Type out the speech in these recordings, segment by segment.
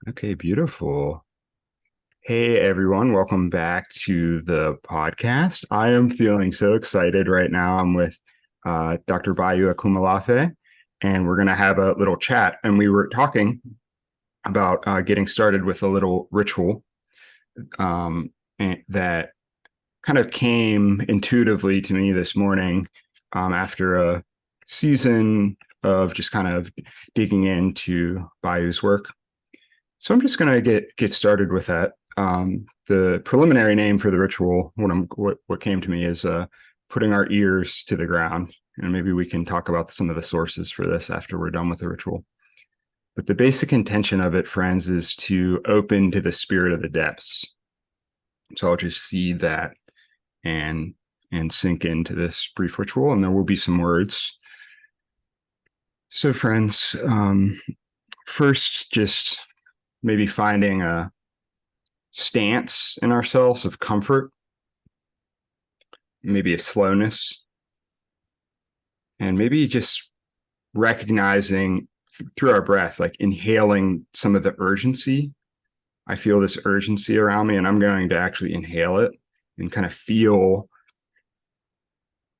Okay, beautiful. Hey everyone, welcome back to the podcast. I am feeling so excited right now. I'm with Dr. Bayo Akomolafe, and we're going to have a little chat. And we were talking about getting started with a little ritual um, that kind of came intuitively to me this morning after a season of just kind of digging into Bayo's work. So I'm just going to get started with that. The preliminary name for the ritual, what came to me is putting our ears to the ground, and maybe we can talk about some of the sources for this after we're done with the ritual. But the basic intention of it, friends, is to open to the spirit of the depths. So I'll just seed that and sink into this brief ritual, and there will be some words. So, friends, first, just maybe finding a stance in ourselves of comfort, maybe a slowness, and maybe just recognizing through our breath, like inhaling some of the urgency. I feel this urgency around me, and I'm going to actually inhale it and kind of feel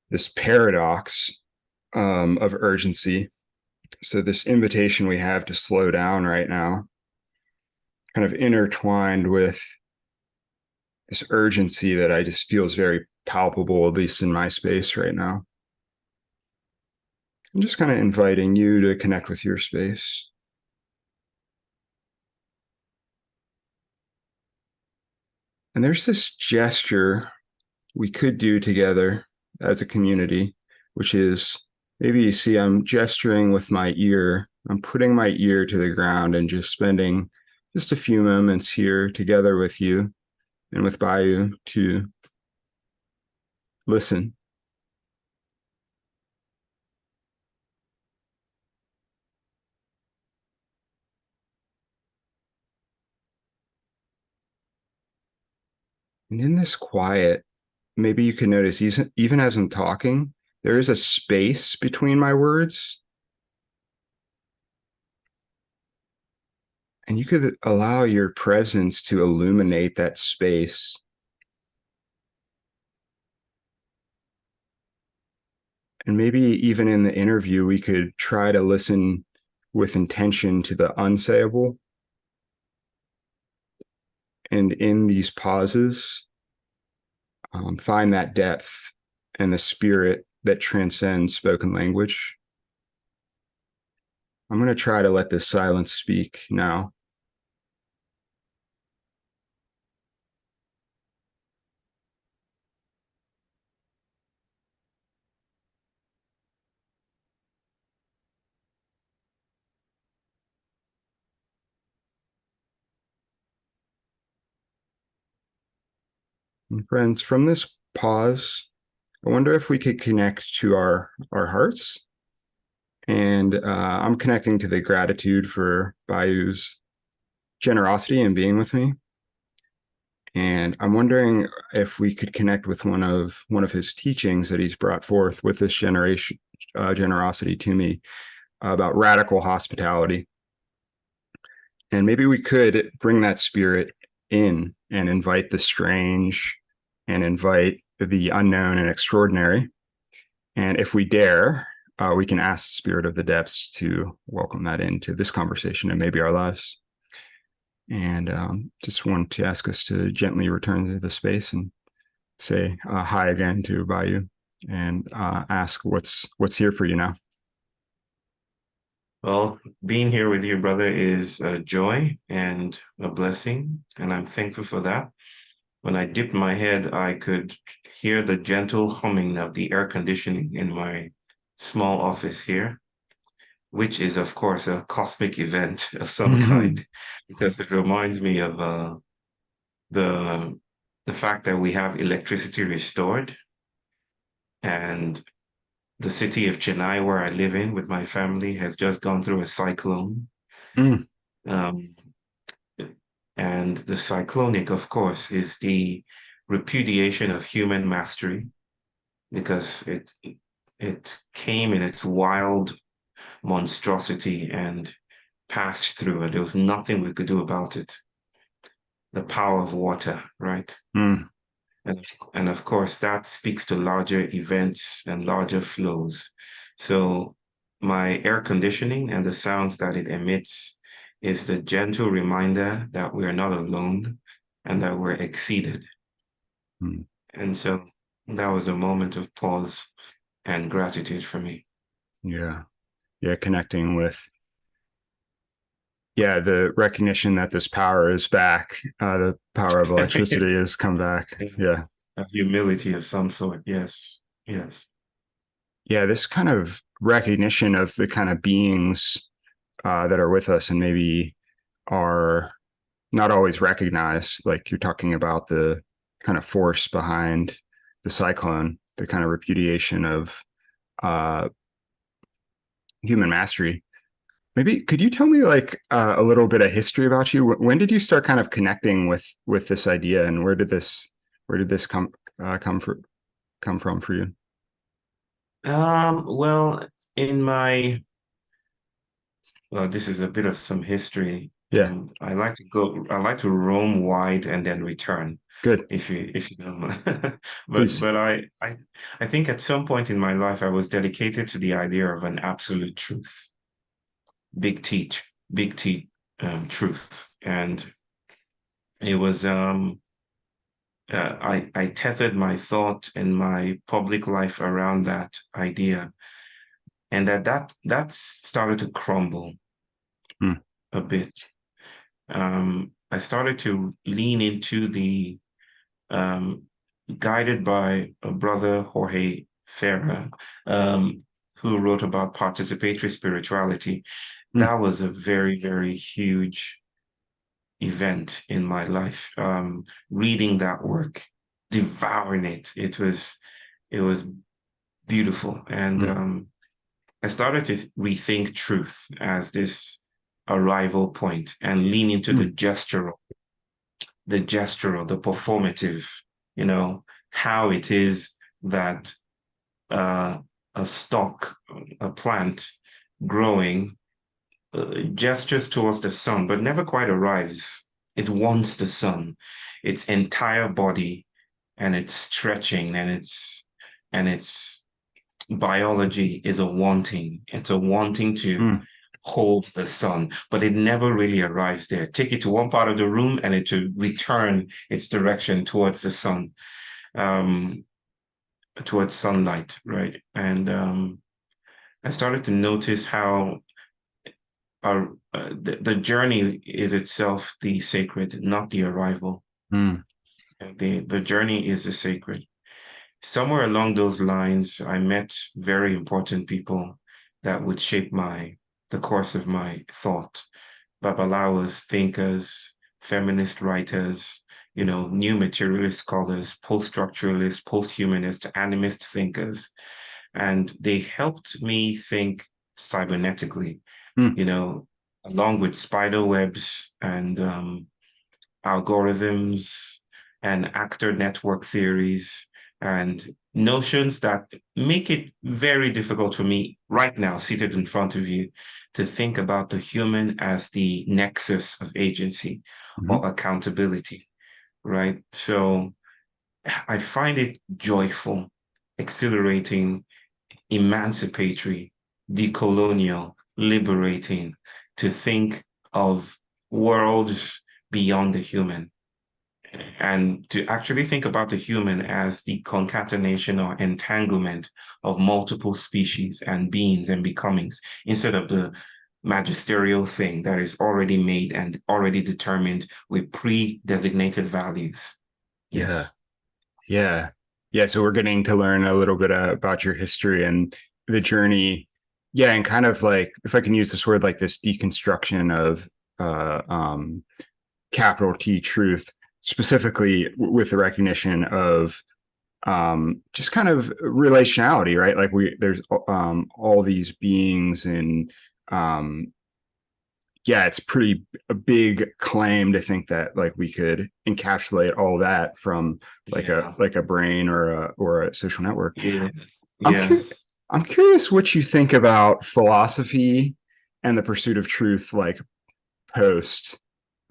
this paradox of urgency. So, this invitation we have to slow down right now, kind of intertwined with this urgency that I just feel is very palpable, at least in my space right now. I'm just kind of inviting you to connect with your space. And there's this gesture we could do together as a community, which is maybe you see I'm gesturing with my ear. I'm putting my ear to the ground and just spending just a few moments here together with you and with Bayo to listen. And in this quiet, maybe you can notice even as I'm talking, there is a space between my words. And you could allow your presence to illuminate that space. And maybe even in the interview, we could try to listen with intention to the unsayable. And in these pauses, find that depth and the spirit that transcends spoken language. I'm going to try to let this silence speak now. And friends, from this pause, I wonder if we could connect to our hearts. And I'm connecting to the gratitude for Bayou's generosity in being with me. And I'm wondering if we could connect with one of his teachings that he's brought forth with this generosity to me about radical hospitality. And maybe we could bring that spirit in and invite the strange and invite the unknown and extraordinary. And if we dare, we can ask the spirit of the depths to welcome that into this conversation and maybe our lives. And just want to ask us to gently return to the space and say hi again to Bayou and ask what's here for you now. Well, being here with you, brother, is a joy and a blessing, and I'm thankful for that. When I dipped my head, I could hear the gentle humming of the air conditioning in my small office here, which is, of course, a cosmic event of some kind, because it reminds me of the the fact that we have electricity restored, and the city of Chennai, where I live in with my family, has just gone through a cyclone. Mm, Um, And the cyclonic, of course, is the repudiation of human mastery because it came in its wild monstrosity and passed through, and there was nothing we could do about it. The power of water, right? Mm. And of course, that speaks to larger events and larger flows. So my air conditioning and the sounds that it emits is the gentle reminder that we are not alone and that we're exceeded. Mm. And so that was a moment of pause and gratitude for me. Yeah. Yeah. Connecting with, yeah, the recognition that this power is back. The power of electricity Yes. has come back. Yes. Yeah. A humility of some sort. Yes. Yes. Yeah. This kind of recognition of the kind of beings that are with us and maybe are not always recognized. Like you're talking about the kind of force behind the cyclone, the kind of repudiation of uh, human mastery. Maybe could you tell me like a little bit of history about you? When did you start kind of connecting with this idea, and where did this come from for you? Well, in my well, this is a bit of some history, Yeah, and I like to roam wide and then return, good. if you don't mind. Please. But I think at some point in my life I was dedicated to the idea of an absolute truth, big teach, big T truth. And it was I tethered my thought and my public life around that idea. And that started to crumble Mm, a bit. I started to lean into the um, guided by a brother, Jorge Ferrer, um, who wrote about participatory spirituality. mm, That was a very, very huge event in my life. Reading that work, devouring it, it was beautiful, and mm, I started to rethink truth as this arrival point and lean into mm, the performative, how it is that uh, a stalk, a plant growing, gestures towards the sun, but never quite arrives. It wants the sun, its entire body, and its stretching and its biology is a wanting. It's a wanting to mm, hold the sun, but it never really arrives there. Take it to one part of the room and it to return its direction towards the sun, um, towards sunlight, right? And I started to notice how the journey is itself the sacred, not the arrival. mm, And the journey is the sacred. Somewhere along those lines, I met very important people that would shape the course of my thought. Babalawas, thinkers, feminist writers, new materialist scholars, post-structuralist, post-humanist, animist thinkers. And they helped me think cybernetically, mm. you know, along with spider webs and algorithms and actor network theories and notions that make it very difficult for me right now, seated in front of you, to think about the human as the nexus of agency Mhm. or accountability, right? So I find it joyful, exhilarating, emancipatory, decolonial, liberating to think of worlds beyond the human and to actually think about the human as the concatenation or entanglement of multiple species and beings and becomings instead of the magisterial thing that is already made and already determined with pre-designated values. Yeah, Yes. yeah, yeah. So we're getting to learn a little bit about your history and the journey. Yeah, and kind of like, if I can use this word, like this deconstruction of uh, um, capital T truth, specifically with the recognition of just kind of relationality, right? Like there's all these beings, and um, yeah, it's pretty a big claim to think that like we could encapsulate all that from Yeah. like a brain or a social network. Yes. I'm curious. Yes. I'm curious what you think about philosophy and the pursuit of truth, like post.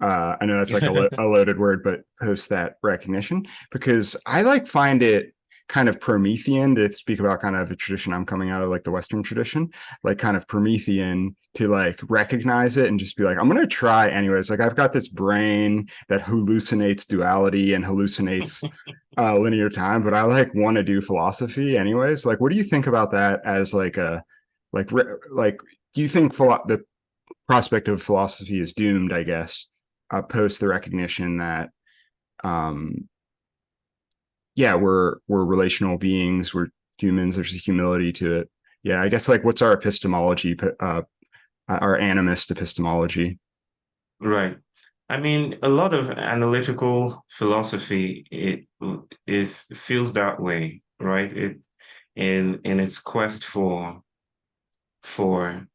I know that's like a loaded word, but post that recognition, because I like find it kind of Promethean to speak about kind of the tradition I'm coming out of, like the Western tradition, like kind of Promethean to like recognize it and just be like, I'm going to try anyways. Like I've got this brain that hallucinates duality and hallucinates linear time, but I like want to do philosophy anyways. Like, what do you think about that as like a, like, do you think the prospect of philosophy is doomed, I guess, post the recognition that um yeah, we're relational beings, we're humans, there's a humility to it. Yeah, I guess like what's our epistemology, our animist epistemology? Right. I mean, a lot of analytical philosophy it is feels that way, right? It in its quest for for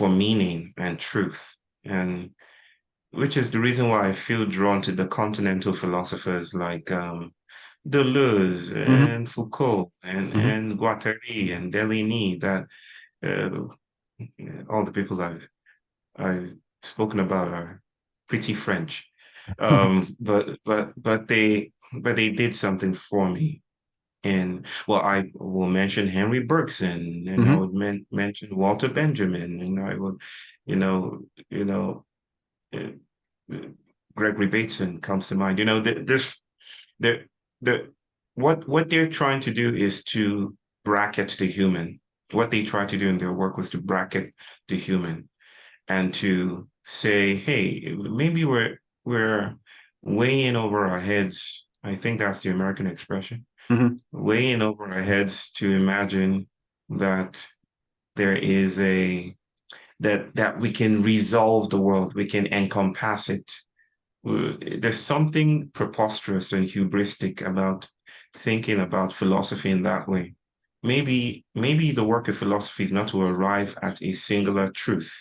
meaning and truth, and which is the reason why I feel drawn to the continental philosophers like Deleuze Mm-hmm, and Foucault mm-hmm, and Guattari and Deligny, that uh, all the people I've spoken about are pretty French. But they did something for me. And well, I will mention Henry Bergson, and I mm-hmm, would mention Walter Benjamin, and I would, you know, you know, uh, uh, Gregory Bateson comes to mind. You know, the the what they're trying to do is to bracket the human. What they tried to do in their work was to bracket the human and to say, hey, maybe we're way in over our heads. I think that's the American expression, mm-hmm, way in over our heads to imagine that there is a that we can resolve the world, we can encompass it. There's something preposterous and hubristic about thinking about philosophy in that way. Maybe the work of philosophy is not to arrive at a singular truth.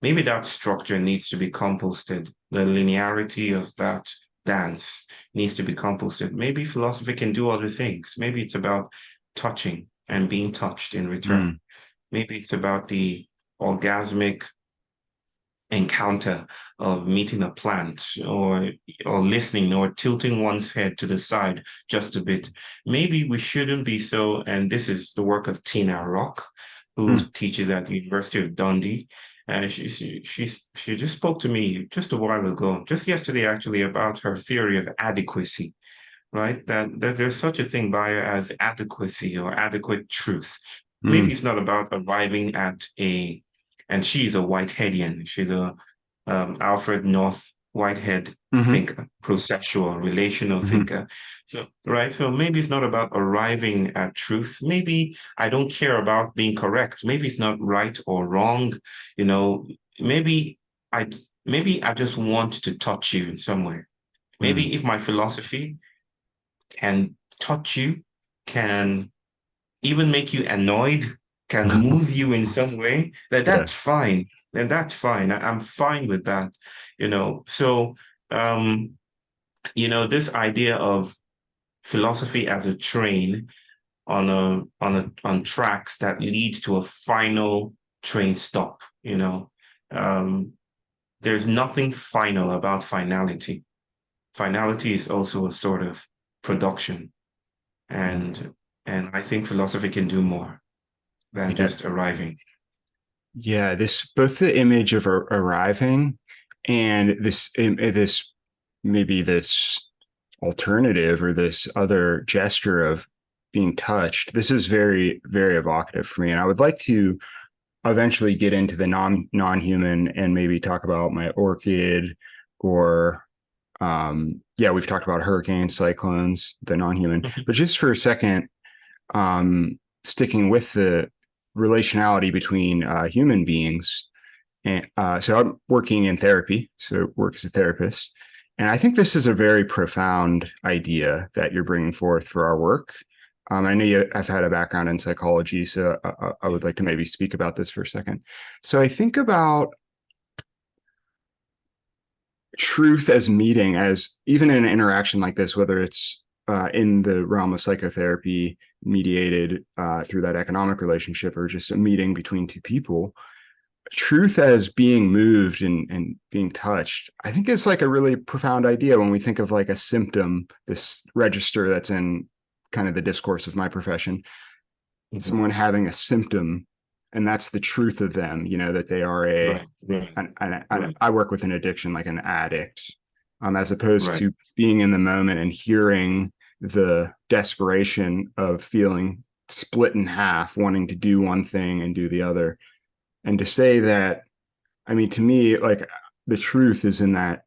Maybe that structure needs to be composted. The linearity of that dance needs to be composted. Maybe philosophy can do other things. Maybe it's about touching and being touched in return. mm, Maybe it's about the orgasmic encounter of meeting a plant or listening or tilting one's head to the side just a bit. Maybe we shouldn't be so, and this is the work of Tina Rock, who mm, teaches at the University of Dundee. And she just spoke to me just a while ago, just yesterday actually, about her theory of adequacy, right? That there's such a thing by as adequacy or adequate truth. Maybe mm, it's not about arriving at a, and she's a Whiteheadian. She's a Alfred North Whitehead mm-hmm, thinker, processual, relational mm-hmm, thinker. So, right. So maybe it's not about arriving at truth. Maybe I don't care about being correct. Maybe it's not right or wrong. You know, maybe I maybe I just want to touch you somewhere. mm. Maybe if my philosophy can touch you, can even make you annoyed, can move you in some way, Yeah. that's fine. Then that's fine. I'm fine with that, you know. So, um, this idea of philosophy as a train on tracks that lead to a final train stop, there's nothing final about finality. Finality is also a sort of production. And and I think philosophy can do more than Yeah. just arriving. Yeah, this both the image of arriving and this maybe this alternative or this other gesture of being touched. This is very very evocative for me, and I would like to eventually get into the non-human and maybe talk about my orchid or yeah, we've talked about hurricanes, cyclones, the non-human, but just for a second, sticking with the relationality between human beings. And so I'm working in therapy, so work as a therapist. And I think this is a very profound idea that you're bringing forth for our work. I know I've had a background in psychology, so I would like to maybe speak about this for a second. So I think about truth as meeting, as even in an interaction like this, whether it's in the realm of psychotherapy mediated through that economic relationship or just a meeting between two people, truth as being moved and being touched, I think it's like a really profound idea when we think of like a symptom, this register that's in kind of the discourse of my profession, Mhm. someone having a symptom, and that's the truth of them, that they are Right, right, right, I work with an addiction, like an addict, as opposed right. to being in the moment and hearing the desperation of feeling split in half, wanting to do one thing and do the other. And to say that, I mean, to me, like the truth is in that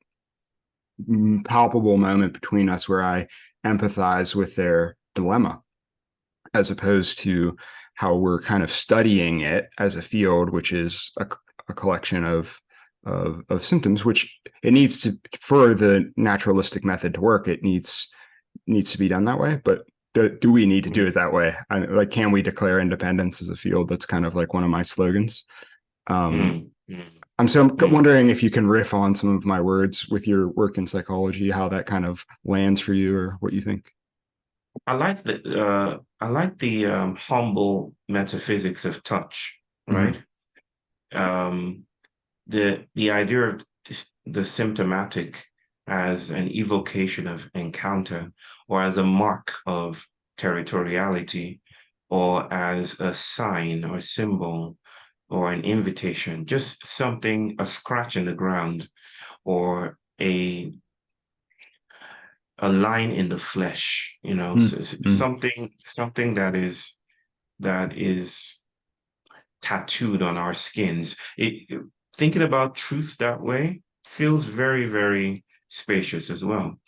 palpable moment between us where I empathize with their dilemma, as opposed to how we're kind of studying it as a field, which is a collection of symptoms, which it needs to, for the naturalistic method to work, it needs to be done that way. But do we need to do it that way? Like, can we declare independence as a field? That's kind of like one of my slogans. Um, Mm, mm, I'm so mm. wondering if you can riff on some of my words with your work in psychology, how that kind of lands for you, or what you think. I like the humble metaphysics of touch, Mm-hmm. right? Um, the idea of the symptomatic as an evocation of encounter, or as a mark of territoriality, or as a sign or symbol or an invitation, just something, a scratch in the ground, or a line in the flesh, Mm-hmm. something that is tattooed on our skins. Thinking about truth that way feels very, very spacious as well.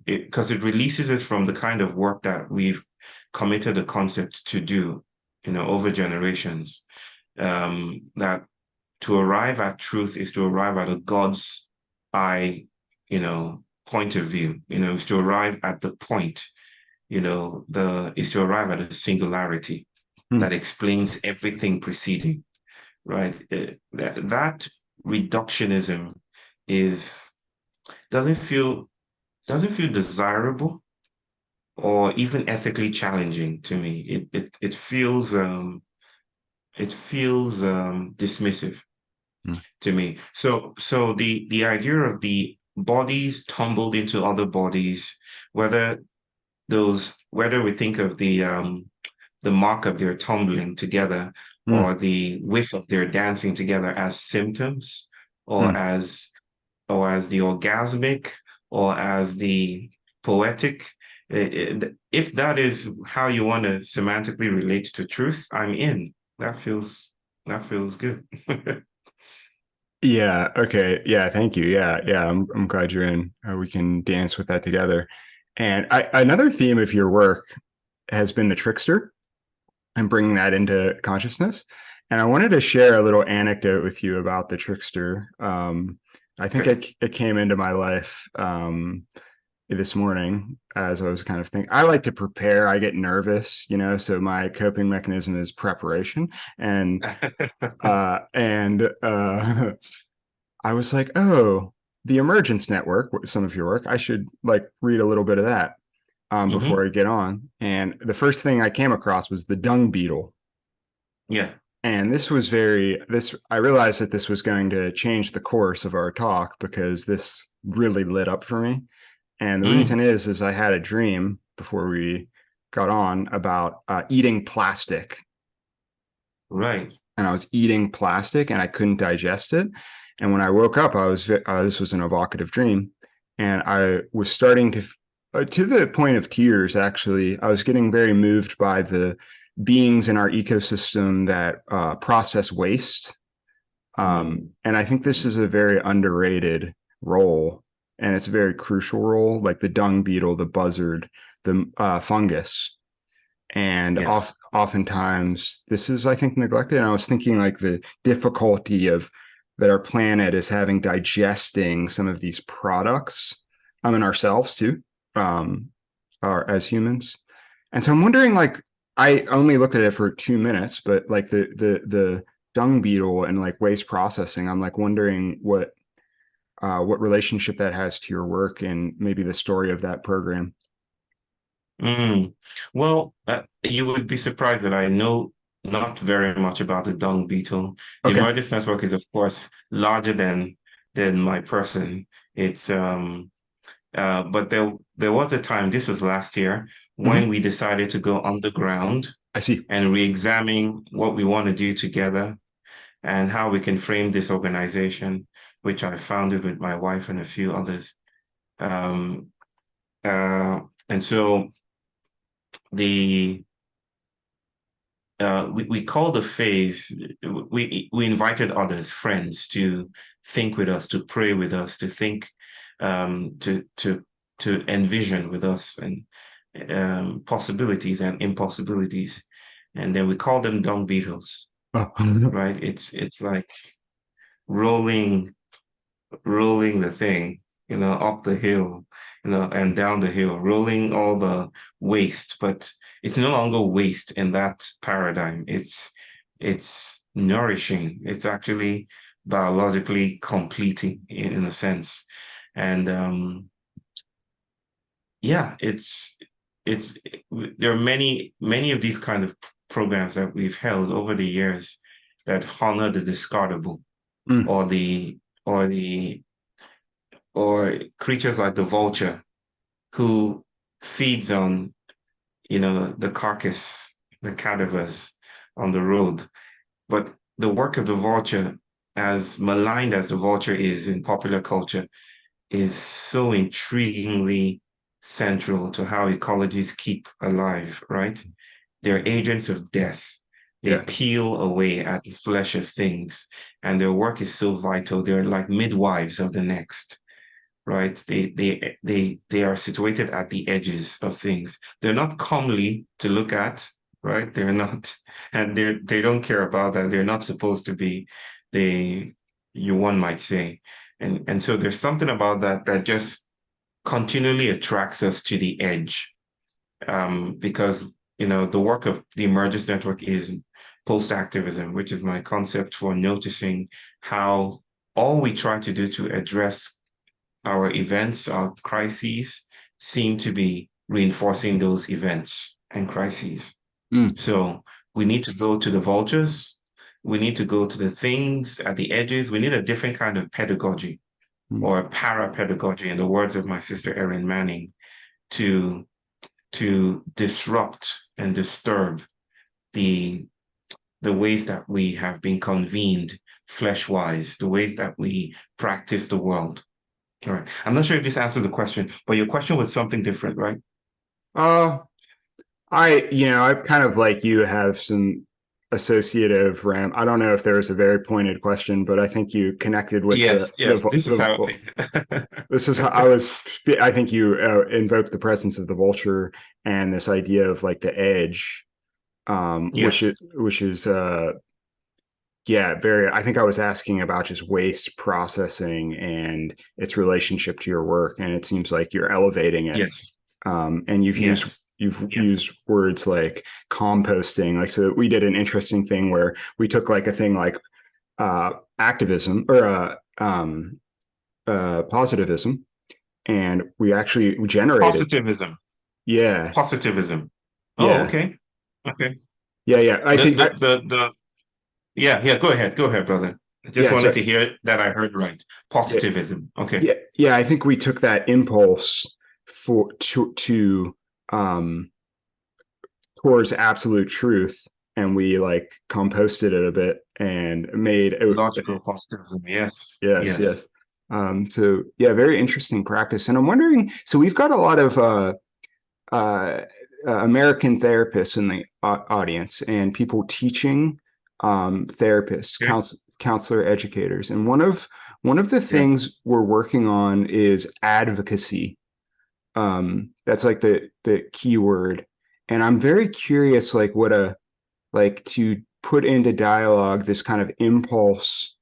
Because it releases us from the kind of work that we've committed a concept to do, over generations. That to arrive at truth is to arrive at a God's eye, point of view, is to arrive at the point, is to arrive at a singularity that explains everything preceding, right? That reductionism is doesn't feel doesn't feel desirable or even ethically challenging to me. It feels dismissive to me. So the idea of the bodies tumbled into other bodies, whether whether we think of the mark of their tumbling together Mm-hmm. or the whiff of their dancing together as symptoms, or Mm-hmm. as the orgasmic, or as the poetic. If that is how you want to semantically relate to truth, I'm in. That feels good. Yeah. Okay. Yeah. Thank you. Yeah. Yeah. I'm glad you're in. We can dance with that together. And another theme of your work has been the trickster and bringing that into consciousness. And I wanted to share a little anecdote with you about the trickster. I think Okay. it came into my life this morning as I was kind of thinking. I like to prepare. I get nervous, so my coping mechanism is preparation. And I was like, oh, the Emergence Network, some of your work, I should like read a little bit of that before Hmm. I get on. And the first thing I came across was the dung beetle. Yeah. And I realized that this was going to change the course of our talk because this really lit up for me. And the reason Mm, is I had a dream before we got on about eating plastic, right. and I was eating plastic and I couldn't digest it. And when I woke up, this was an evocative dream, and I was starting to the point of tears. Actually, I was getting very moved by the beings in our ecosystem that process waste. Mm, And I think this is a very underrated role, and it's a very crucial role, like the dung beetle, the buzzard, the fungus, and yes. oftentimes this is, I think, neglected. And I was thinking like the difficulty of that our planet is having digesting some of these products, and ourselves too, um, are as humans. And so I'm wondering, like, I only looked at it for 2 minutes, but like the dung beetle and like waste processing, I'm like wondering what relationship that has to your work and maybe the story of that program. Mm. Well, you would be surprised that I know. not very much about the dung beetle. The Okay. emergence network is, of course, larger than my person. It's but there was a time, this was last year, when Hmm. we decided to go underground I see. and re-examine what we want to do together and how we can frame this organization, which I founded with my wife and a few others. Um, and so the we called the phase, we invited others, friends, to think with us, to pray with us, to think, to envision with us and possibilities and impossibilities. And then we call them dung beetles, Oh. right? It's like rolling rolling the thing, up the hill, and down the hill, rolling all the waste, but it's no longer waste in that paradigm. It's nourishing. It's actually biologically completing in a sense. And yeah, it's there are many of these kind of programs that we've held over the years that honor the discardable Mm. or the or creatures like the vulture who feeds on, the carcass, the cadavers on the road. But the work of the vulture, as maligned as the vulture is in popular culture, is so intriguingly central to how ecologies keep alive, right? They're agents of death. They Yeah. peel away at the flesh of things, and their work is so vital. They're like midwives of the next, right? They are situated at the edges of things. They're not comely to look at, right? They're not, and they don't care about that. They're not supposed to be. They, one might say, and so there's something about that that just continually attracts us to the edge, because the work of the Emergence Network is post-activism, which is my concept for noticing how all we try to do to address our events, our crises, seem to be reinforcing those events and crises. Mm. So we need to go to the vultures. We need to go to the things at the edges. We need a different kind of pedagogy Mm. or para-pedagogy, in the words of my sister Erin Manning, to disrupt and disturb the the ways that we have been convened flesh-wise, the ways that we practice the world. All right. I'm not sure if this answers the question, but your question was something different, right? Uh, I kind of like you have some associative RAM. I don't know if there was a very pointed question, but I think you connected with Yes, yes. This is how. this is how I think you invoked the presence of the vulture and this idea of like the edge, Yes, which is yeah, very. I think I was asking about just waste processing and its relationship to your work, and it seems like you're elevating it. yes, And yes, you've used words like composting. Like, so we did an interesting thing where we took like a thing like activism or positivism, and we actually generated. positivism, Yeah, positivism. Oh, yeah, okay, okay. yeah. I The think the the the yeah, yeah. Go ahead, brother. I just yeah. wanted So to hear that I heard right. yeah, Positivism. Okay. yeah. I think we took that impulse for to um towards absolute truth, and we like composted it a bit and made it. Logical positivism. Yes, Yes, yes. yes. So yeah, very interesting practice. And I'm wondering, so we've got a lot of uh, American therapists in the audience and people teaching therapists, Okay. counselor educators. And one of the Yeah. things we're working on is advocacy. That's like the key word. And I'm very curious, like what a like to put into dialogue this kind of impulse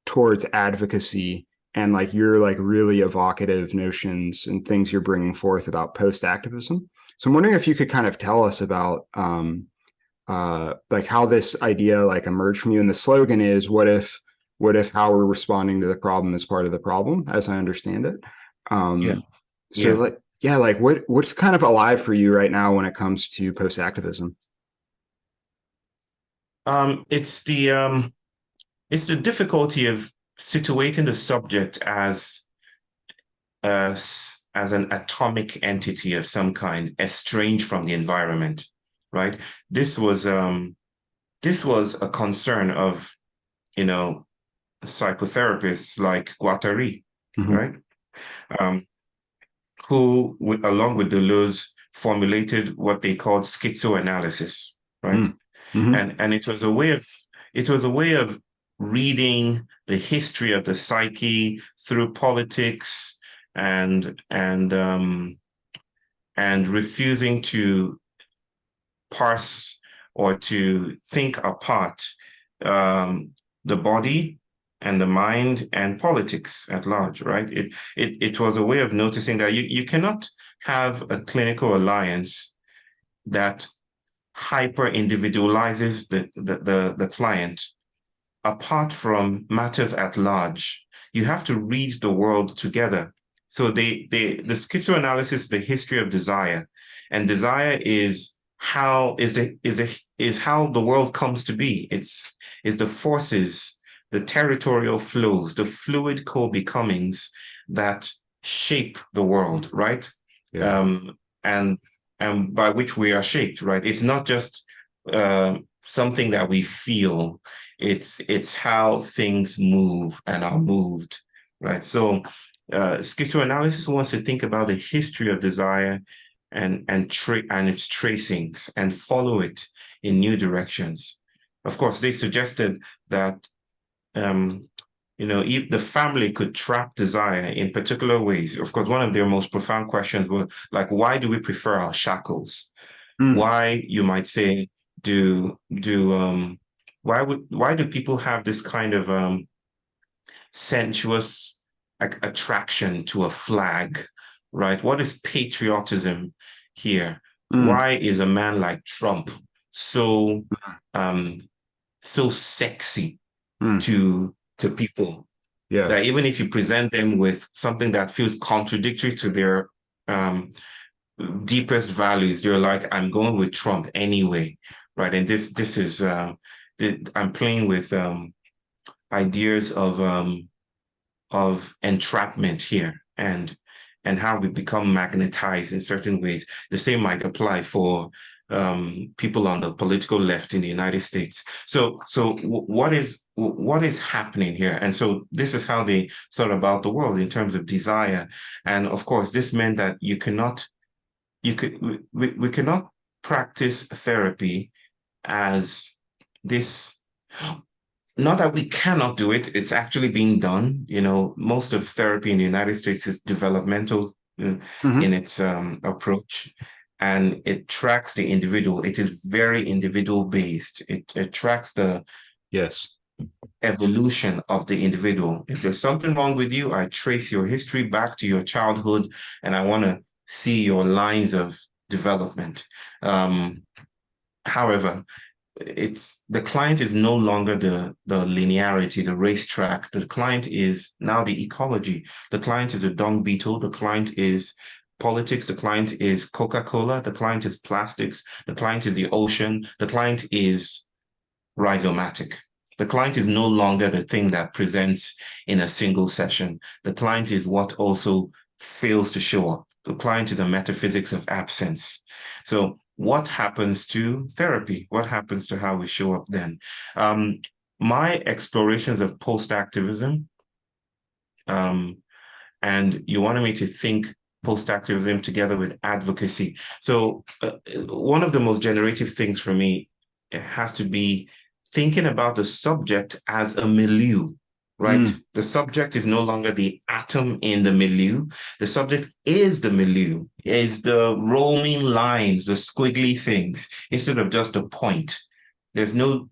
towards advocacy and like your like really evocative notions and things you're bringing forth about post activism. So I'm wondering if you could kind of tell us about like how this idea like emerged from you. And the slogan is what if how we're responding to the problem is part of the problem, as I understand it. Yeah. So Yeah. like yeah, like what's kind of alive for you right now when it comes to post activism? It's the difficulty of situating the subject as an atomic entity of some kind, estranged from the environment, right? This was um, this was a concern of, you know, psychotherapists like Guattari, Hmm. right? Um, who, along with Deleuze, formulated what they called schizo analysis, right? Mm-hmm. And it was a way of reading the history of the psyche through politics and and um, and refusing to parse or to think apart um, the body and the mind and politics at large, right? It was a way of noticing that you cannot have a clinical alliance that hyper individualizes the client apart from matters at large. You have to read the world together. So the schizoanalysis, the history of desire, and desire is how the world comes to be. It's is the forces, the territorial flows, the fluid co-becomings that shape the world, right? Yeah. Um, and and by which we are shaped, right? It's not just something that we feel. It's how things move and are moved, right? So schizoanalysis wants to think about the history of desire and its tracings and follow it in new directions. Of course, they suggested that um, if the family could trap desire in particular ways. Of course, one of their most profound questions was like, why do we prefer our shackles? Mm. Why, you might say, do why do people have this kind of sensuous attraction to a flag, right? What is patriotism here? Mm. Why is a man like Trump so um so sexy Mm. to people Yeah. that even if you present them with something that feels contradictory to their um deepest values, you're like, I'm going with Trump anyway, right? And this is I'm playing with ideas of entrapment here and how we become magnetized in certain ways. The same might apply for people on the political left in the United States. So what is happening here? And so this is how they thought about the world in terms of desire. And of course, this meant that we cannot practice therapy as this, not that we cannot do it, it's actually being done. Most of therapy in the United States is developmental Hmm. in its approach, and it tracks the individual. It is very individual based. It tracks the Yes. evolution of the individual. If there's something wrong with you, I trace your history back to your childhood, and I want to see your lines of development. Um, However, it's the client is no longer the linearity, the racetrack. The client is now the ecology. The client is a dung beetle. The client is politics. The client is Coca-Cola. The client is plastics. The client is the ocean. The client is rhizomatic. The client is no longer the thing that presents in a single session. The client is what also fails to show up. The client is a metaphysics of absence. So, what happens to therapy? What happens to how we show up then? Um, my explorations of post activism, um, and you wanted me to think post activism together with advocacy. So, one of the most generative things for me, it has to be thinking about the subject as a milieu, right? Mm. The subject is no longer the atom in the milieu. The subject is the milieu, is the roaming lines, the squiggly things, instead of just a point. There's no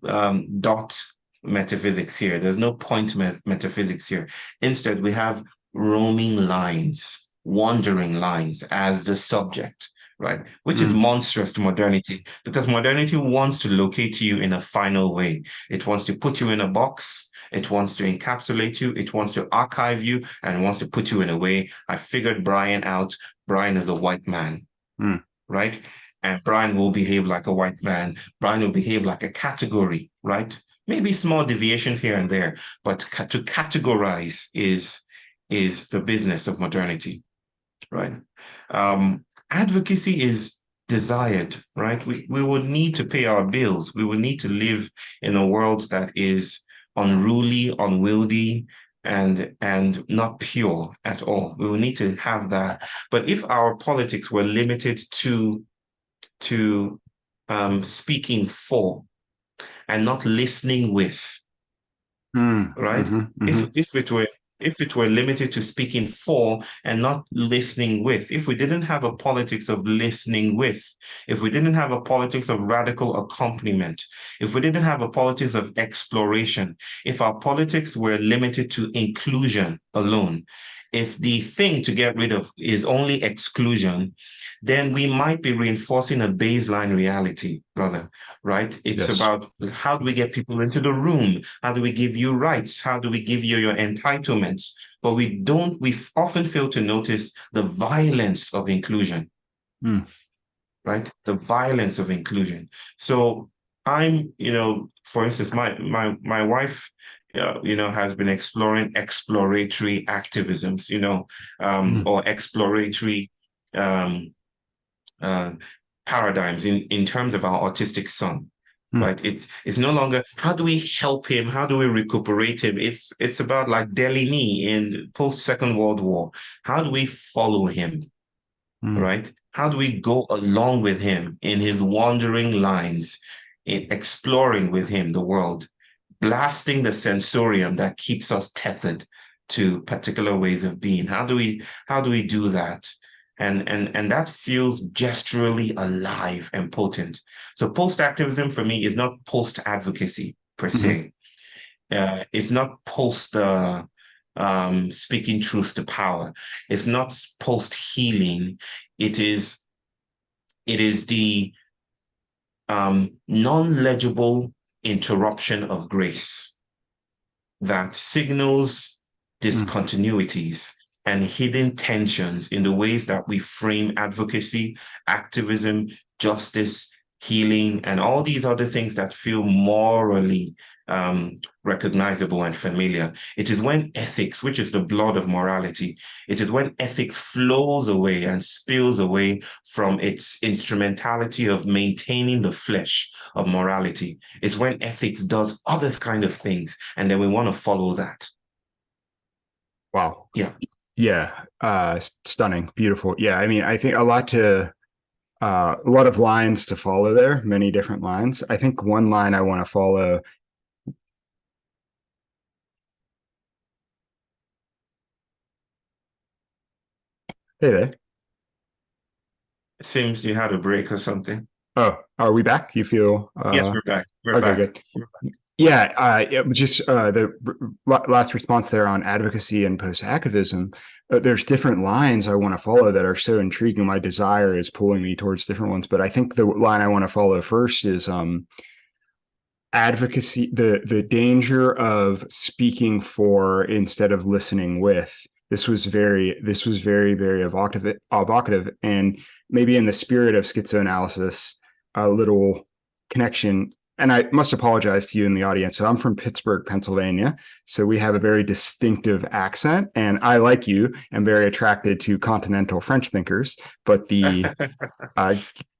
dot metaphysics here. There's no point metaphysics here. Instead, we have roaming lines, wandering lines as the subject, right? Which is Mm. monstrous to modernity because modernity wants to locate you in a final way. It wants to put you in a box. It wants to encapsulate you. It wants to archive you and it wants to put you in a way. I figured Brian out. Brian is a white man, Mm. right? and Brian will behave like a white man. Brian will behave like a category, right? Maybe small deviations here and there, but to categorize is the business of modernity, right? Advocacy is desired, right? We will need to pay our bills. We will need to live in a world that is unruly, unwieldy, and not pure at all. We will need to have that. But if our politics were limited to speaking for and not listening with, Mm, right? hmm hmm If it were limited to speaking for and not listening with, if we didn't have a politics of listening with, if we didn't have a politics of radical accompaniment, if we didn't have a politics of exploration, if our politics were limited to inclusion alone, if the thing to get rid of is only exclusion, then we might be reinforcing a baseline reality, brother, right? It's Yes. about how do we get people into the room? How do we give you rights? How do we give you your entitlements? But we often fail to notice the violence of inclusion, Mm, right? The violence of inclusion. So for instance, my wife, has been exploring exploratory activisms, mm, or exploratory um, uh, paradigms in terms of our autistic son, mm, right? It's no longer how do we help him, how do we recuperate him. It's about like Delini in post Second World War. How do we follow him, mm. right? How do we go along with him in his wandering lines, in exploring with him the world, blasting the sensorium that keeps us tethered to particular ways of being? How do we do that? And that feels gesturally alive and potent. So post activism for me is not post advocacy per Mhm, se. It's not post speaking truth to power. It's not post healing. It is it is the non-legible interruption of grace that signals mm, discontinuities and hidden tensions in the ways that we frame advocacy, activism, justice, healing, and all these other things that feel morally recognizable and familiar. It is when ethics, which is the blood of morality, it is when ethics flows away and spills away from its instrumentality of maintaining the flesh of morality. It's when ethics does other kind of things, and then we want to follow that. wow. Yeah. Yeah. Stunning. Beautiful. Yeah. I mean, I think a lot of lines to follow there, many different lines. I think one line I want to follow. Hey there. It seems you had a break or something. Oh, are we back? You feel, Yes, we're back. We're okay, back. good. Yeah, just the last response there on advocacy and post activism. There's different lines I want to follow that are so intriguing. My desire is pulling me towards different ones, but I think the line I want to follow first is advocacy. The danger of speaking for instead of listening with. This was very evocative, and maybe in the spirit of schizo analysis, a little connection. And I must apologize to you in the audience. So I'm from Pittsburgh, Pennsylvania. So we have a very distinctive accent. And I, like you, am very attracted to continental French thinkers. But the uh,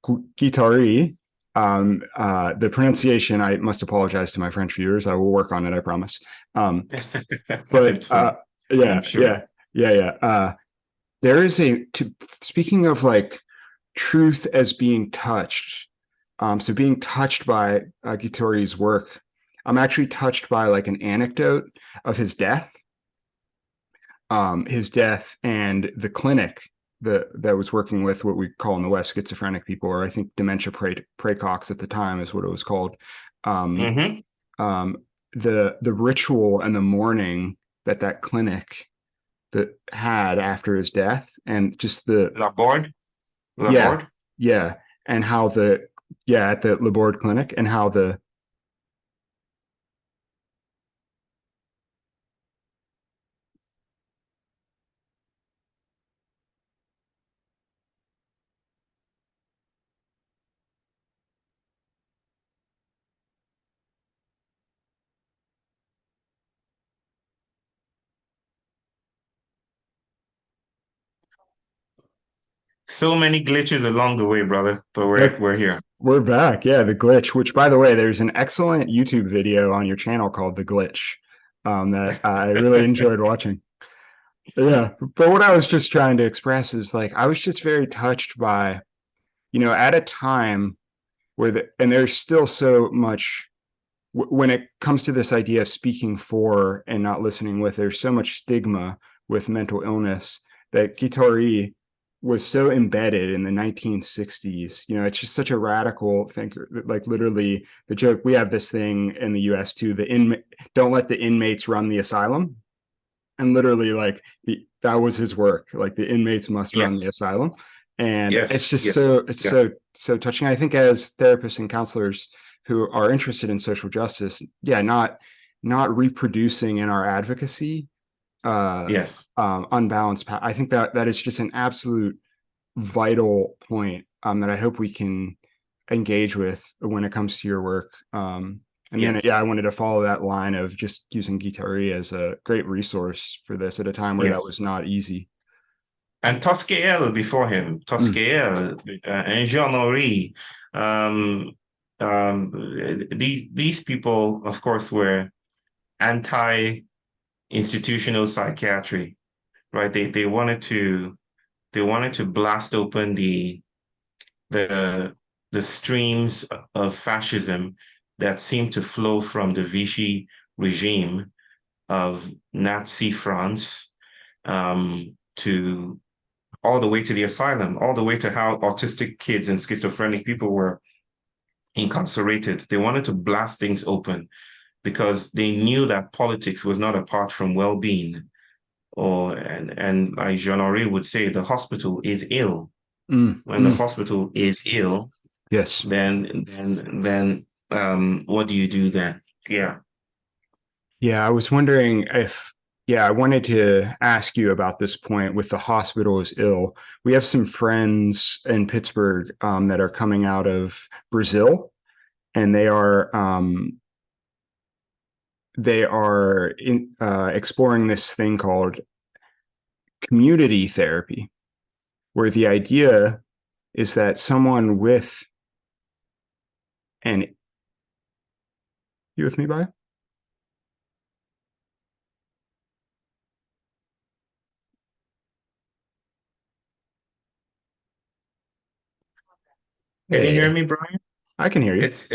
Guittari, the pronunciation, I must apologize to my French viewers. I will work on it, I promise. But It's fine. I'm yeah, sure. yeah, yeah, yeah. There is speaking of like truth as being touched. So being touched by Guittori's work, I'm actually touched by like an anecdote of his death and the clinic that was working with what we call in the West schizophrenic people, or I think dementia praecox at the time is what it was called. Um, Mm-hmm. um, the ritual and the mourning that clinic that had after his death, and just the Laborde? yeah Laborde? yeah, and how the yeah at the Laborde clinic, and how the So many glitches along the way, brother, but Yeah, we're here. we're back. Yeah, the glitch, which by the way, there's an excellent YouTube video on your channel called The Glitch that I really enjoyed watching. Yeah, but what I was just trying to express is like I was just very touched by, at a time where and there's still so much when it comes to this idea of speaking for and not listening with, there's so much stigma with mental illness that Guittari was so embedded in the 1960s. It's just such a radical thinker. Like literally, the joke we have this thing in the U.S. too: don't let the inmates run the asylum, and literally, like that was his work. Like the inmates must run the Yes, asylum, and it's yes, just yes. it's Yeah, so touching. I think as therapists and counselors who are interested in social justice, yeah, not reproducing in our advocacy uh yes, unbalanced. I think that is just an absolute vital point that I hope we can engage with when it comes to your work. And then, yes, yeah, I wanted to follow that line of just using Guittari as a great resource for this at a time where that yes. was not easy. And Toscael before him, Mm, Toscael, and Jean-Henri. Um, these people, of course, were anti-institutional psychiatry, right? They wanted to blast open the the streams of fascism that seemed to flow from the Vichy regime of Nazi France, to all the way to the asylum, all the way to how autistic kids and schizophrenic people were incarcerated. They wanted to blast things open because they knew that politics was not apart from well-being. And like Jean-Henri would say, the hospital is ill. When the mm. hospital is ill, Yes. then what do you do then? Yeah. Yeah, I was wondering if, yeah, I wanted to ask you about this point with the hospital is ill. We have some friends in Pittsburgh that are coming out of Brazil, and they are exploring this thing called community therapy, where the idea is that someone with an you with me, by Can you hear hey, me, Brian? I can hear you. It's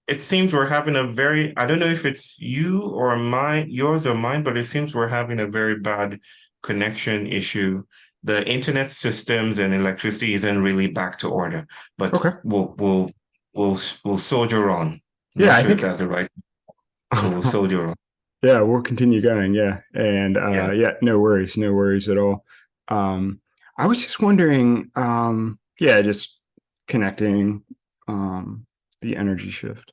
it seems we're having a very, I don't know if it's you or mine, yours or mine, but it seems we're having a very bad connection issue. The internet systems and electricity isn't really back to order, but Okay. we'll soldier on. I'm Yeah, not I sure if think that's the right, but we'll soldier on. yeah, we'll continue going. Yeah. And Yeah. yeah, no worries at all. I was just wondering, yeah, just connecting the energy shift.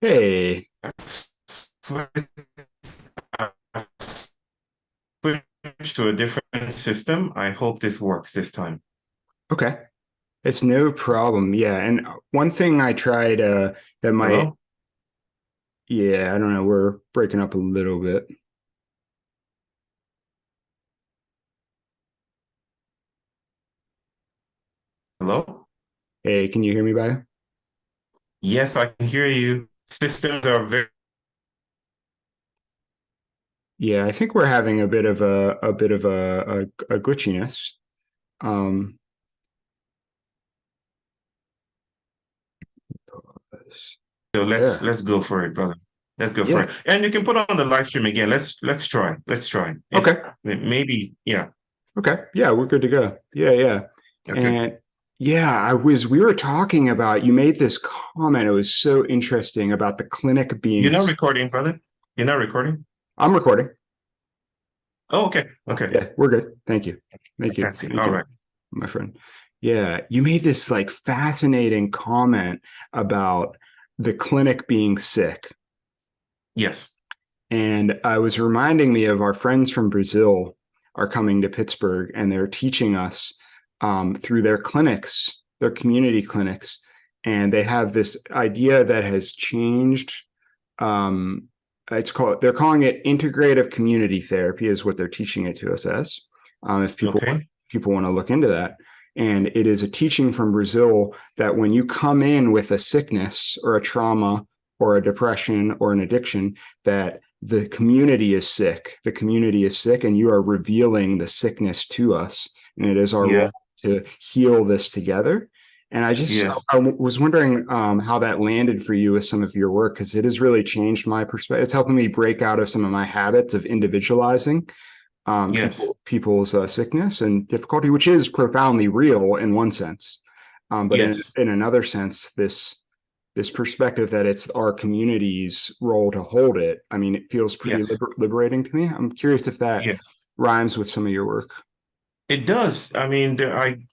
Hey, Switch switch to a different system. I hope this works this time. okay. It's no problem. Yeah. And one thing I tried that might, Hello? yeah, I don't know, we're breaking up a little bit. Hello? Hey, can you hear me, Bayo? Yes, I can hear you. Systems are very Yeah, I think we're having a bit of a glitchiness. Um, so yeah, let's go for it, brother. Let's go for yeah. it. And you can put on the live stream again. Let's try. Let's try. If Okay, maybe, yeah. okay. Yeah, we're good to go. Yeah, yeah. Okay. And yeah, we were talking about, you made this comment. It was so interesting about the clinic You're being, not recording, brother? You're not recording? I'm recording. Oh, okay. Okay. Yeah, we're good. Thank you. I Thank you. can't see. Thank All you, right. my friend. Yeah, you made this like fascinating comment about the clinic being sick. Yes. And I was reminding me of our friends from Brazil are coming to Pittsburgh and they're teaching us through their clinics, their community clinics. And they have this idea that has changed. Um, they're calling it integrative community therapy, is what they're teaching it to us as. If Okay. people want to look into that. And it is a teaching from Brazil that when you come in with a sickness or a trauma or a depression or an addiction, that the community is sick. The community is sick, and you are revealing the sickness to us. And it is our Yeah. role to heal this together. And Yes. I was wondering how that landed for you with some of your work, because it has really changed my perspective. It's helping me break out of some of my habits of individualizing Yes. people's sickness and difficulty, which is profoundly real in one sense, but Yes. in another sense, this perspective that it's our community's role to hold it. I mean, it feels pretty Yes. liberating to me. I'm curious if that Yes. rhymes with some of your work. It does. I mean,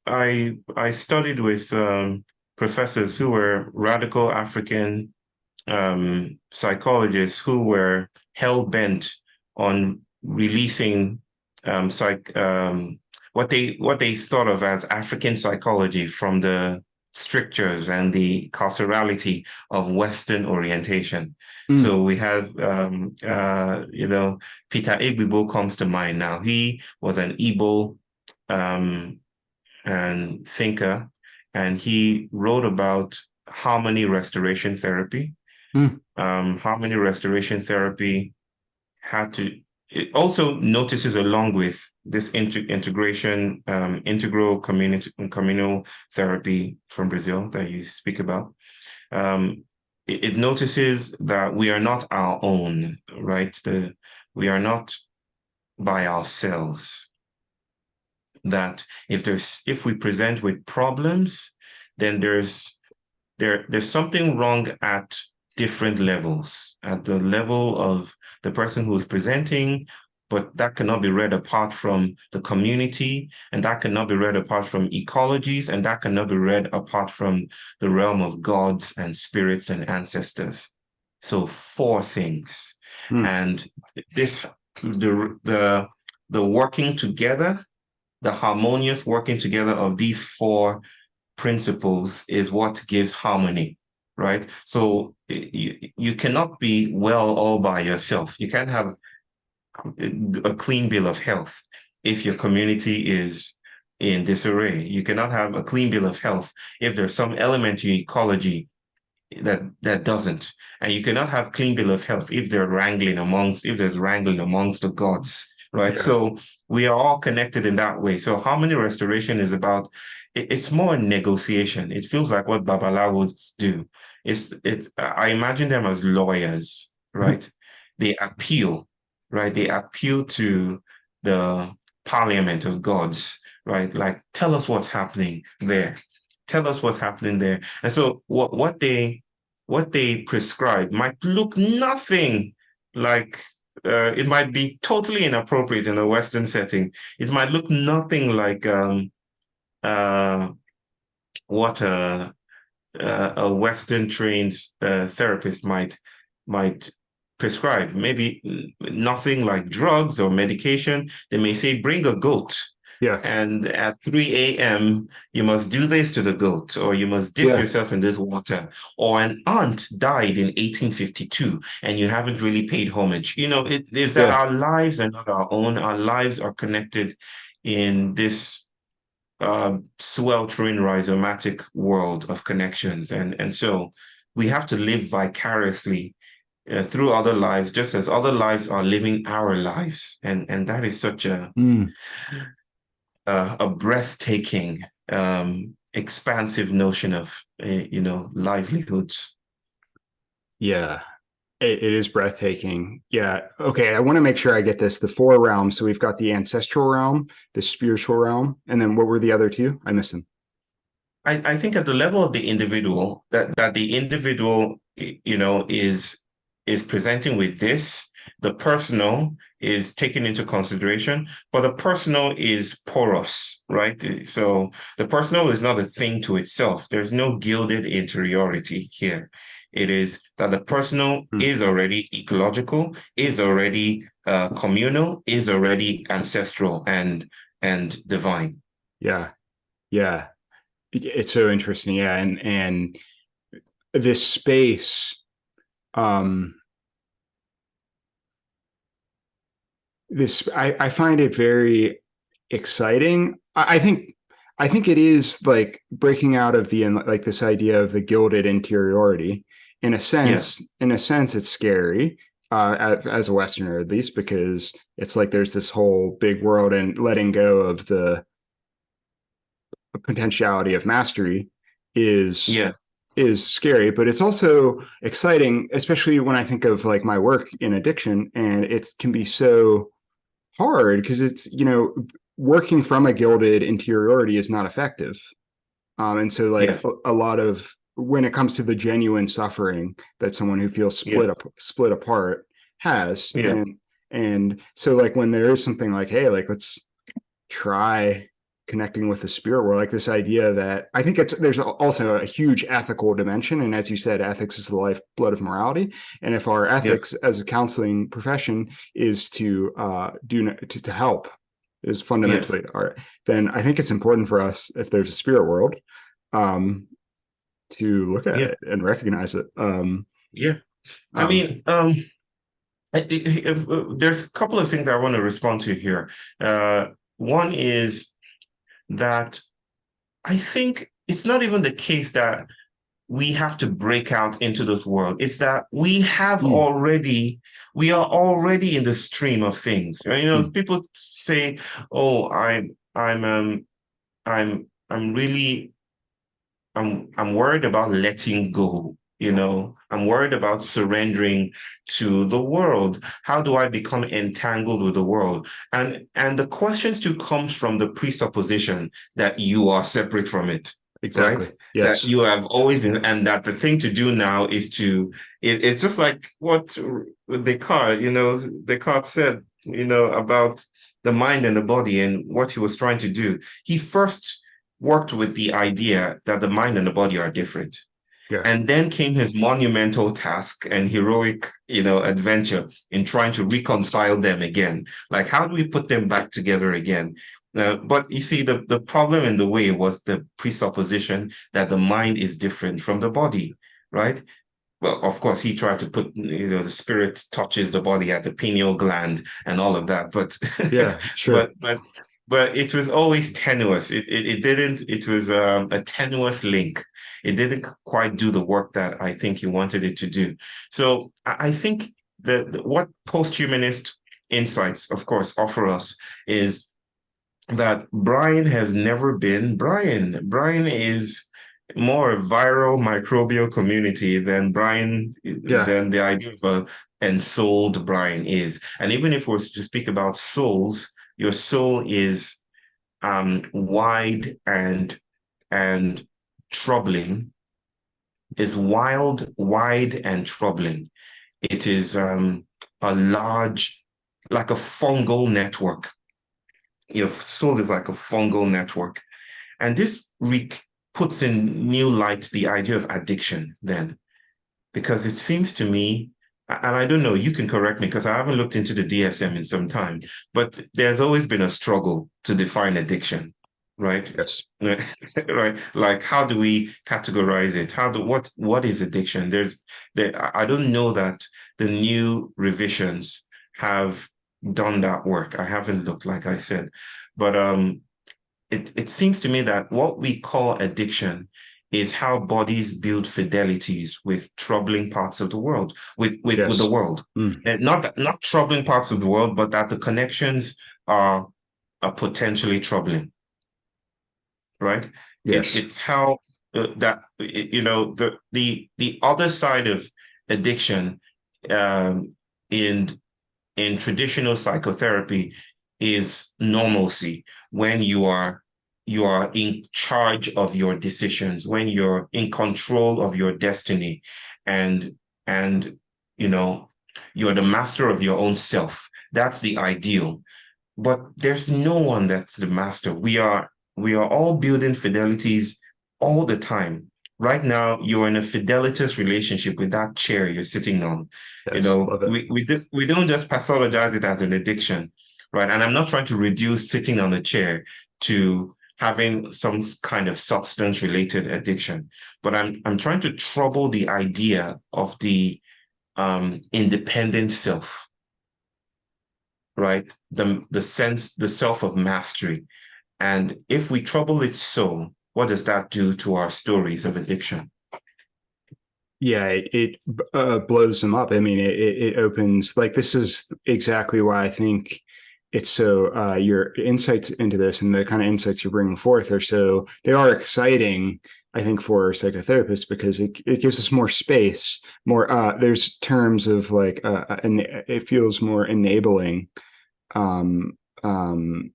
I studied with professors who were radical African psychologists who were hell bent on releasing psych what they thought of as African psychology from the strictures and the carcerality of Western orientation. Mm, So we have Peter Egbibo comes to mind now. He was an Igbo um, and thinker, and he wrote about harmony restoration therapy. mm, Harmony restoration therapy had to, it also notices along with this integration, integral communal therapy from Brazil that you speak about. Um, it notices that we are not our own, right? We are not by ourselves, that if we present with problems, then there's something wrong at different levels, at the level of the person who is presenting, but that cannot be read apart from the community, and that cannot be read apart from ecologies, and that cannot be read apart from the realm of gods and spirits and ancestors. So four things. mm. And this the working together, the harmonious working together of these four principles is what gives harmony, right? So you cannot be well all by yourself. You can't have a clean bill of health if your community is in disarray. You cannot have a clean bill of health if there's some element to ecology that doesn't. And you cannot have clean bill of health if there's wrangling amongst the gods, right? Yeah, So we are all connected in that way. So harmony restoration is about, it's more negotiation. It feels like what Babalawos do. I imagine them as lawyers, mm, right? They appeal, right? They appeal to the parliament of gods, right? Like, tell us what's happening there. Tell us what's happening there. And so what they prescribe might look nothing like, it might be totally inappropriate in a Western setting. It might look nothing like uh, what a Western trained therapist might prescribe. Maybe nothing like drugs or medication. They may say, bring a goat. yeah, And at 3 a.m., you must do this to the goat, or you must dip yeah, yourself in this water. Or an aunt died in 1852 and you haven't really paid homage. It is that yeah, our lives are not our own. Our lives are connected in this sweltering rhizomatic world of connections. And so we have to live vicariously through other lives, just as other lives are living our lives. And that is such Mm, a breathtaking, expansive notion of, livelihoods. yeah. It is breathtaking. Yeah. Okay. I want to make sure I get this. The four realms. So we've got the ancestral realm, the spiritual realm, and then what were the other two? I missed them. I think at the level of the individual, that the individual, is presenting with this. The personal is taken into consideration, but the personal is porous, right? So the personal is not a thing to itself. There's no gilded interiority here. It is that the personal Mm, is already ecological, is already communal, is already ancestral and divine. yeah. Yeah. It's so interesting. Yeah. And this space, um, I find it very exciting. I think it is like breaking out of the like this idea of the gilded interiority. Yes, In a sense, it's scary as a Westerner, at least, because it's like there's this whole big world, and letting go of the potentiality of mastery is yeah, is scary, but it's also exciting, especially when I think of like my work in addiction, and it can be so hard because it's, working from a gilded interiority is not effective. And so like yes, a lot of when it comes to the genuine suffering that someone who feels yes, split apart has, yes, and so like when there is something like, hey, like let's try connecting with the spirit world, like this idea that I think there's also a huge ethical dimension, and as you said, ethics is the lifeblood of morality, and if our yes, ethics as a counseling profession is to to help, is yes, fundamentally our, then I think it's important for us, if there's a spirit world, um to look at yeah, it and recognize it. yeah. I Um mean, there's a couple of things I want to respond to here. One is that I think it's not even the case that we have to break out into this world. It's that mm, we are already in the stream of things. mm, People say, "Oh, I'm really I'm worried about letting go. I'm worried about surrendering to the world. How do I become entangled with the world?" And the question still comes from the presupposition that you are separate from it, exactly. right? That Yes. you have always been, and that the thing to do now is it's just like what Descartes said, about the mind and the body and what he was trying to do. He first worked with the idea that the mind and the body are different. Yeah. And then came his monumental task and heroic, adventure in trying to reconcile them again. Like, how do we put them back together again? But you see, the problem in the way was the presupposition that the mind is different from the body, right? Well, of course, he tried to put, the spirit touches the body at the pineal gland and all of that, but Yeah, sure. but but but it was always tenuous. It didn't. It was a tenuous link. It didn't quite do the work that I think he wanted it to do. So I think that what post-humanist insights, of course, offer us is that Brian has never been Brian. Brian is more a viral microbial community Yeah. than the idea of a ensouled Brian is. And even if we're to speak about souls, your soul is wide and troubling, is wild, wide and troubling. It is a large, like a fungal network. Your soul is like a fungal network. And this puts in new light the idea of addiction then, because it seems to me, and I don't know, you can correct me because I haven't looked into the DSM in some time, but there's always been a struggle to define addiction, right? Yes. Right. Like, how do we categorize it? What is addiction? I don't know that the new revisions have done that work. I haven't looked, like I said, but it seems to me that what we call addiction is how bodies build fidelities with troubling parts of the world, with the Yes. world. Mm. And not troubling parts of the world, but that the connections are are potentially troubling, right? Yes. It's how the other side of addiction um, in in traditional psychotherapy is normalcy, when you are in charge of your decisions, when you're in control of your destiny, and and you know you're the master of your own self. That's the ideal. But there's no one that's the master. We are all building fidelities all the time. Right now, you're in a fidelitous relationship with that chair you're sitting on. Yes. Love it. We don't just pathologize it as an addiction, right? And I'm not trying to reduce sitting on a chair to having some kind of substance related addiction, but I'm trying to trouble the idea of the independent self, right? The self of mastery. And if we trouble it so, what does that do to our stories of addiction? Yeah, it blows them up. I mean, it opens, like, this is exactly why I think it's so, your insights into this and the kind of insights you're bringing forth are so, they are exciting, I think, for psychotherapists, because it gives us more space, more, there's terms of like, and it feels more enabling. Um, um,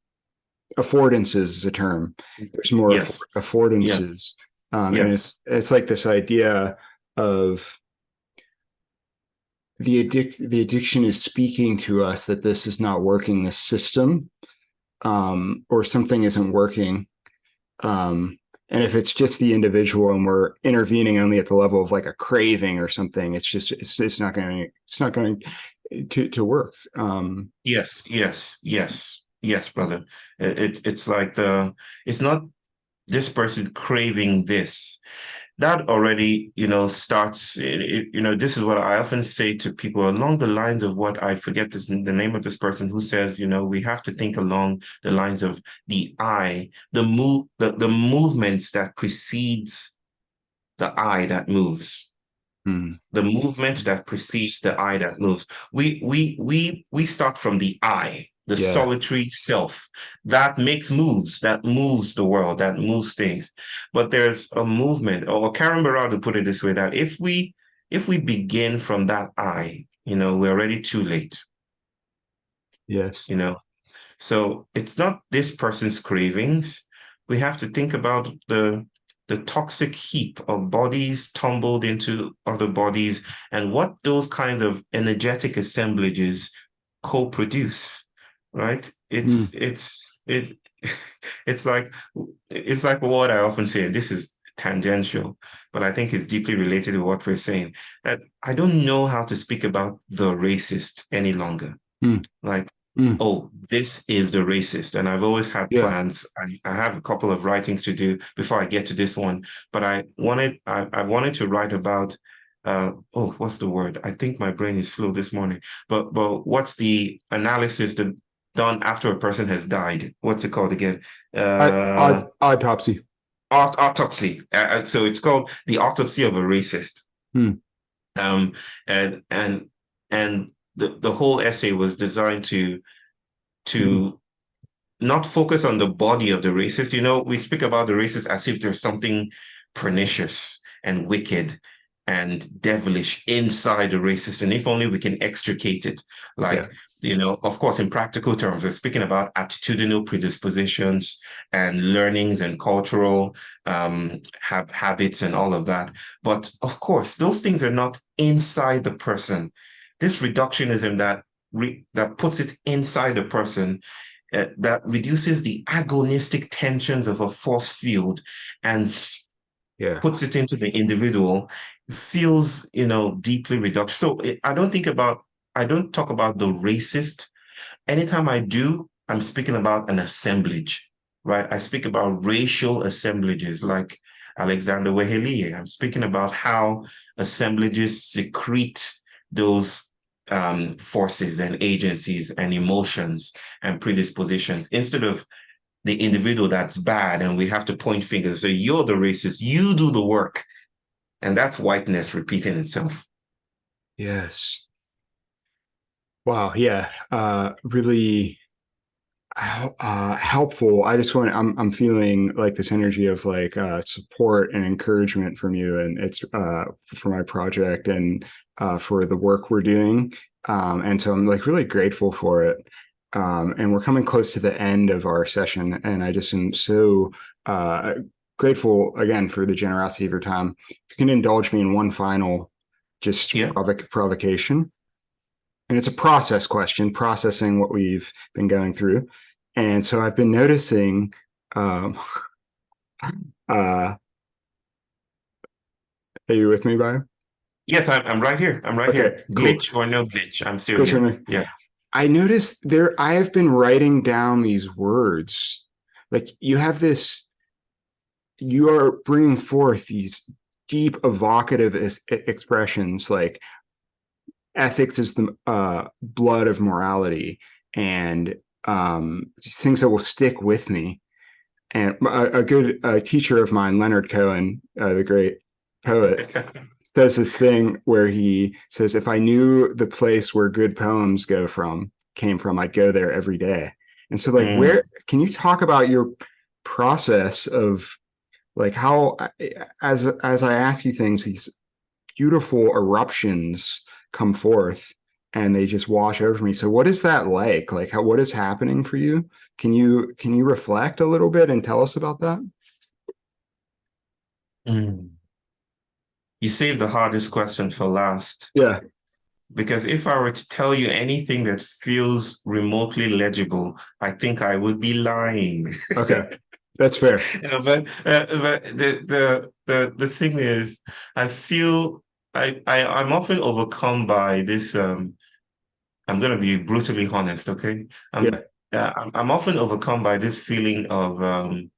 affordances is a term. There's more Yes. Yeah. affordances. And Yes. it's like this idea of the addiction is speaking to us that this is not working, this system, or something isn't working. And if it's just the individual and we're intervening only at the level of like a craving or something, it's not going to work. Yes. Yes. Yes. Yes, brother. It's like it's not this person craving this. That already, starts, this is what I often say to people along the lines of what I forget the name of this person who says, we have to think along the lines of the I, the movements that precedes the I that moves. Hmm. The movement that precedes the I that moves. We start from the I, the Yeah. solitary self that makes moves, that moves the world, that moves things. But there's a movement, or Karen Barada put it this way, that if we begin from that I, we're already too late, Yes. you know. So it's not this person's cravings. We have to think about the toxic heap of bodies tumbled into other bodies and what those kinds of energetic assemblages co-produce, right? Hmm. It's like it's like what I often say, and this is tangential, but I think it's deeply related to what we're saying, that I don't know how to speak about the racist any longer. Hmm. Like, Hmm. oh, this is the racist. And I've always had Yeah. plans. I have a couple of writings to do before I get to this one. But I've wanted to write about, what's the word? I think my brain is slow this morning. But what's the analysis done after a person has died? What's it called again? Autopsy. Autopsy. So it's called the autopsy of a racist. Hmm. Um, and and and the whole essay was designed Hmm. to not focus on the body of the racist. We speak about the racist as if there's something pernicious and wicked and devilish inside the racist. And if only we can extricate it. Yeah. Like, of course, in practical terms, we're speaking about attitudinal predispositions and learnings and cultural habits and all of that. But of course, those things are not inside the person. This reductionism that puts it inside the person, that reduces the agonistic tensions of a force field and Yeah. puts it into the individual, feels, deeply reductive. So I don't talk about the racist. Anytime I do, I'm speaking about an assemblage, right? I speak about racial assemblages like Alexander Weheliye. I'm speaking about how assemblages secrete those forces and agencies and emotions and predispositions instead of the individual that's bad, and we have to point fingers. So you're the racist, you do the work. And that's whiteness repeating itself. Yes. Wow. Yeah. Really helpful. I'm feeling like this energy of like support and encouragement from you, and it's for my project and for the work we're doing. And so I'm like really grateful for it. And we're coming close to the end of our session, and I just am so grateful again for the generosity of your time. If you can indulge me in one final just Yeah. provocation, and it's a process question, processing what we've been going through. And so I've been noticing, um, are you with me, Bayo? Yes, I'm right here. I'm right Okay, here. cool. Glitch or no glitch, I'm still Glitch on here. me. Yeah. I noticed there, I have been writing down these words. Like you have this, you are bringing forth these deep evocative expressions like ethics is the blood of morality, and things that will stick with me. And a good teacher of mine, Leonard Cohen, the great poet, says this thing where he says, "If I knew the place where good poems came from, I'd go there every day." And so, like, Mm. where can you talk about your process of like how, as I ask you things, these beautiful eruptions come forth and they just wash over me. So what is that like? Like how, what is happening for you? Can you reflect a little bit and tell us about that? Mm. You saved the hardest question for last. Yeah. Because if I were to tell you anything that feels remotely legible, I think I would be lying. Okay. That's fair. But the thing is, I feel I'm often overcome by this. I'm going to be brutally honest, okay? Yeah. I'm often overcome by this feeling of um,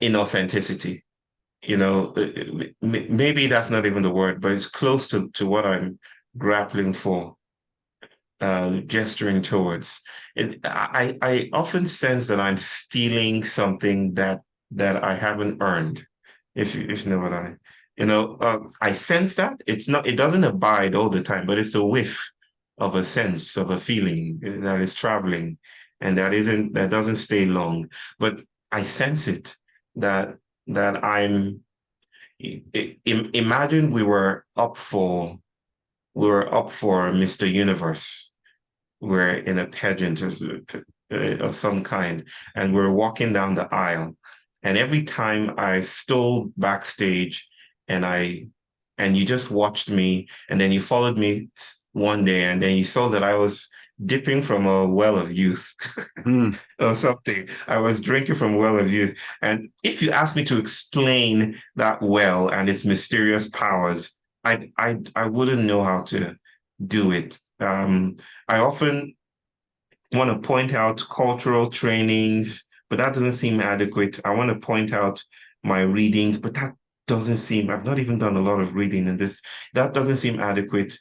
inauthenticity. You know, maybe that's not even the word, but it's close to what I'm grappling for, gesturing towards. I often sense that I'm stealing something that I haven't earned, if you know what I sense that it doesn't abide all the time, but it's a whiff of a sense of a feeling that is traveling, and that doesn't stay long. But I sense it that that I'm. Imagine we were up for Mr. Universe. We're in a pageant of some kind, and we're walking down the aisle. And every time I stole backstage, and I and you just watched me, and then you followed me one day, and then you saw that I was dipping from a well of youth Mm, or something. I was drinking from well of youth. And if you ask me to explain that well and its mysterious powers, I wouldn't know how to do it. I often want to point out cultural trainings, but that doesn't seem adequate. I want to point out my readings, but that doesn't seem, I've not even done a lot of reading in this. That doesn't seem adequate.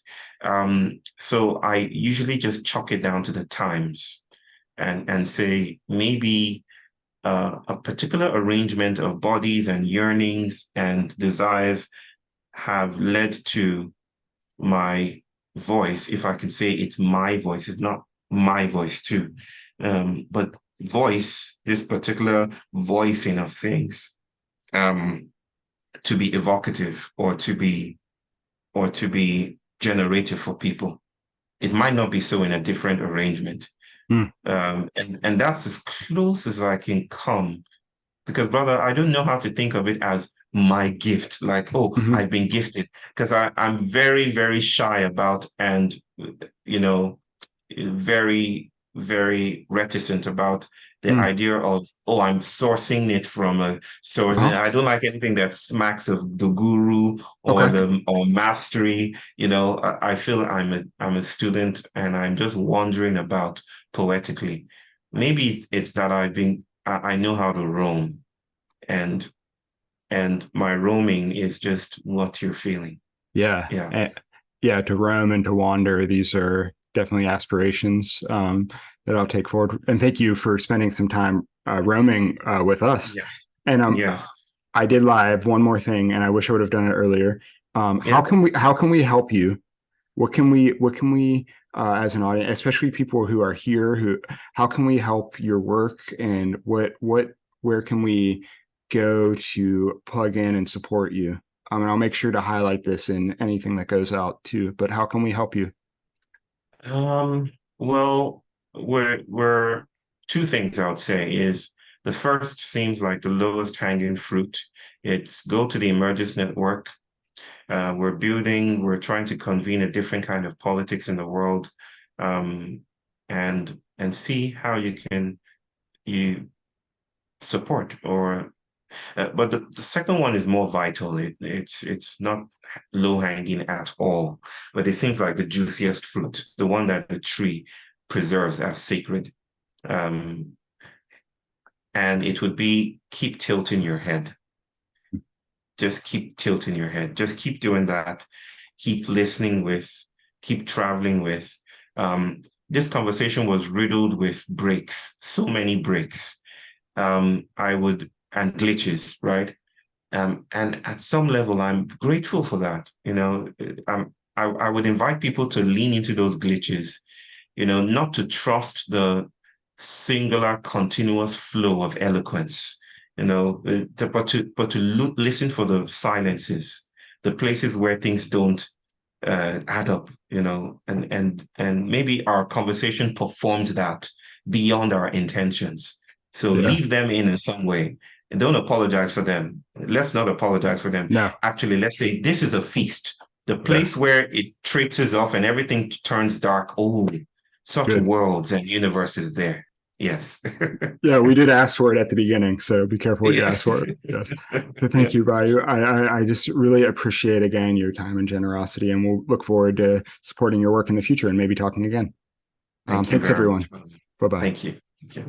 So I usually just chalk it down to the times and say maybe a particular arrangement of bodies and yearnings and desires have led to my voice, if I can say it's my voice, it's not my voice too. But voice, this particular voicing of things, um, to be evocative or to be generative for people. It might not be so in a different arrangement. mm, And that's as close as I can come because, brother, I don't know how to think of it as my gift. Like, oh, mhm, I've been gifted. Because I'm very, very shy about and, you know, very, very reticent about the mm. idea of, oh, I'm sourcing it from a source. Uh-huh. I don't like anything that smacks of the guru Okay. or mastery. I feel I'm a student and I'm just wandering about poetically. Maybe it's that I know how to roam and my roaming is just what you're feeling. Yeah. Yeah. Yeah. To roam and to wander. These are definitely aspirations that I'll take forward. And thank you for spending some time roaming with us. Yes. And Yes. I did live one more thing, and I wish I would have done it earlier. Yeah. How can we help you? What can we as an audience, especially people who are here, who how can we help your work, and where can we go to plug in and support you? And I'll make sure to highlight this in anything that goes out too. But how can we help you? Well, we're two things I would say is the first seems like the lowest hanging fruit. It's go to the Emergence Network. We're trying to convene a different kind of politics in the world, um, and see how you support or but the second one is more vital. It's not low hanging at all, but it seems like the juiciest fruit, the one that the tree preserves as sacred. Um, and it would be keep tilting your head. Just keep tilting your head. Just keep doing that. Keep listening with, keep traveling with. This conversation was riddled with breaks, so many breaks. And glitches, right? And at some level, I'm grateful for that. I would invite people to lean into those glitches, not to trust the singular, continuous flow of eloquence, but to listen for the silences, the places where things don't add up, and maybe our conversation performed that beyond our intentions. So Yeah. leave them in some way and don't apologize for them. Let's not apologize for them. No. Actually, let's say this is a feast. The Yeah. place where it traipses off and everything turns dark. Oh, such Good. worlds and universes there. Yes. Yeah, we did ask for it at the beginning, so be careful what you Yeah. ask for. Yes. So Yeah. thank you, Bayu. I just really appreciate again your time and generosity, and we'll look forward to supporting your work in the future and maybe talking again. Thank you Thanks, very much, everyone. brother. Bye bye. Thank you. Thank you.